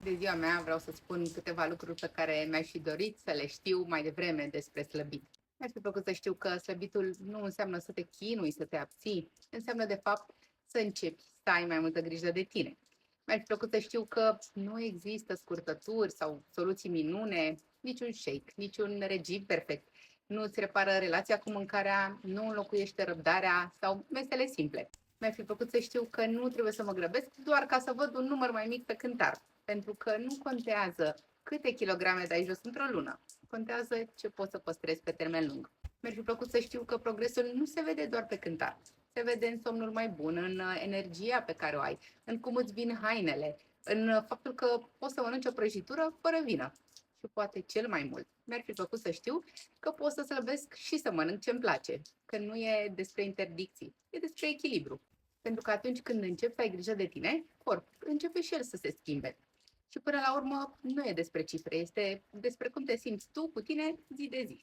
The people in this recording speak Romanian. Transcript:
De ziua mea vreau să spun câteva lucruri pe care mi-aș fi dorit să le știu mai devreme despre slăbit. Mi-ar fi plăcut să știu că slăbitul nu înseamnă să te chinui, să te abții, înseamnă de fapt să începi să ai mai multă grijă de tine. Mi-ar fi plăcut să știu că nu există scurtături sau soluții minune, niciun shake, niciun regim perfect. Nu îți repară relația cu mâncarea, nu înlocuiește răbdarea sau mesele simple. Mi-ar fi plăcut să știu că nu trebuie să mă grăbesc doar ca să văd un număr mai mic pe cântar, pentru că nu contează câte kilograme dai jos într-o lună, contează ce poți să păstrezi pe termen lung. Mi-ar fi plăcut să știu că progresul nu se vede doar pe cântar, se vede în somnul mai bun, în energia pe care o ai, în cum îți vin hainele, în faptul că poți să mănânci o prăjitură fără vină. Și poate cel mai mult, mi-ar fi plăcut să știu că pot să slăbesc și să mănânc ce-mi place, că nu e despre interdicții, e despre echilibru. Pentru că atunci când începi să ai grijă de tine, corpul începe și el să se schimbe. Și până la urmă, nu e despre cifre, este despre cum te simți tu cu tine zi de zi.